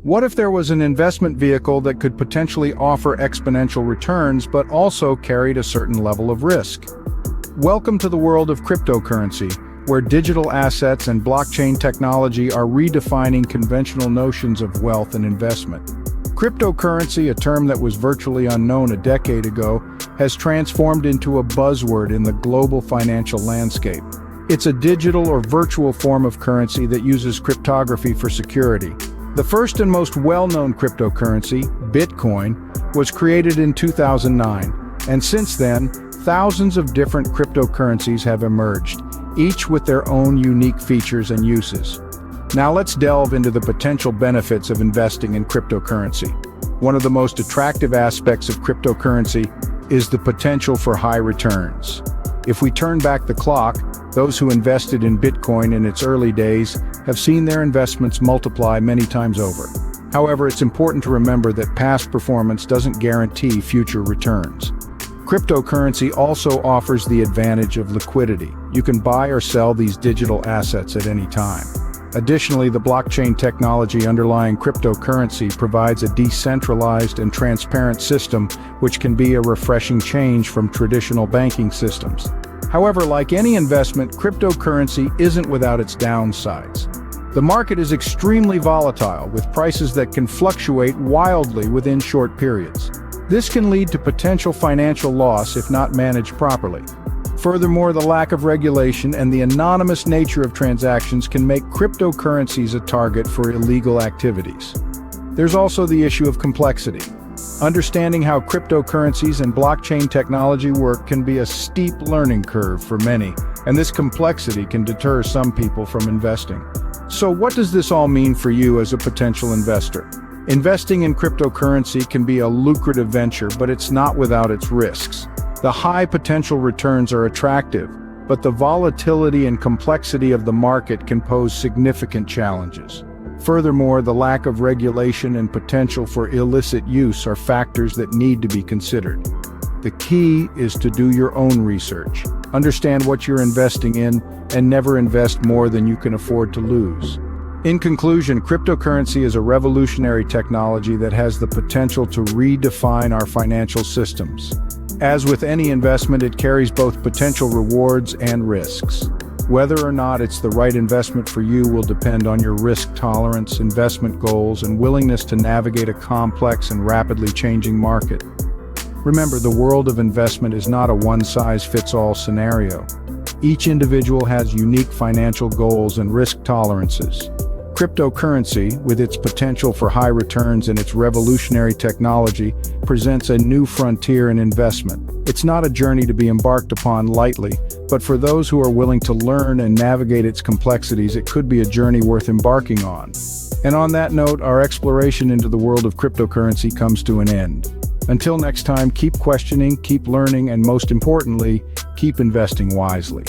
What if there was an investment vehicle that could potentially offer exponential returns but also carried a certain level of risk? Welcome to the world of cryptocurrency, where digital assets and blockchain technology are redefining conventional notions of wealth and investment. Cryptocurrency, a term that was virtually unknown a decade ago, has transformed into a buzzword in the global financial landscape. It's a digital or virtual form of currency that uses cryptography for security. The first and most well-known cryptocurrency, Bitcoin, was created in 2009, and since then, thousands of different cryptocurrencies have emerged, each with their own unique features and uses. Now let's delve into the potential benefits of investing in cryptocurrency. One of the most attractive aspects of cryptocurrency is the potential for high returns. If we turn back the clock, those who invested in Bitcoin in its early days have seen their investments multiply many times over. However, it's important to remember that past performance doesn't guarantee future returns. Cryptocurrency also offers the advantage of liquidity. You can buy or sell these digital assets at any time. Additionally, the blockchain technology underlying cryptocurrency provides a decentralized and transparent system, which can be a refreshing change from traditional banking systems. However, like any investment, cryptocurrency isn't without its downsides. The market is extremely volatile, with prices that can fluctuate wildly within short periods. This can lead to potential financial loss if not managed properly. Furthermore, the lack of regulation and the anonymous nature of transactions can make cryptocurrencies a target for illegal activities. There's also the issue of complexity. Understanding how cryptocurrencies and blockchain technology work can be a steep learning curve for many, and this complexity can deter some people from investing. So what does this all mean for you as a potential investor? Investing in cryptocurrency can be a lucrative venture, but it's not without its risks. The high potential returns are attractive, but the volatility and complexity of the market can pose significant challenges. Furthermore, the lack of regulation and potential for illicit use are factors that need to be considered. The key is to do your own research, understand what you're investing in, and never invest more than you can afford to lose. In conclusion, cryptocurrency is a revolutionary technology that has the potential to redefine our financial systems. As with any investment, it carries both potential rewards and risks. Whether or not it's the right investment for you will depend on your risk tolerance, investment goals, and willingness to navigate a complex and rapidly changing market. Remember, the world of investment is not a one-size-fits-all scenario. Each individual has unique financial goals and risk tolerances. Cryptocurrency, with its potential for high returns and its revolutionary technology, presents a new frontier in investment. It's not a journey to be embarked upon lightly, but for those who are willing to learn and navigate its complexities, it could be a journey worth embarking on. And on that note, our exploration into the world of cryptocurrency comes to an end. Until next time, keep questioning, keep learning, and most importantly, keep investing wisely.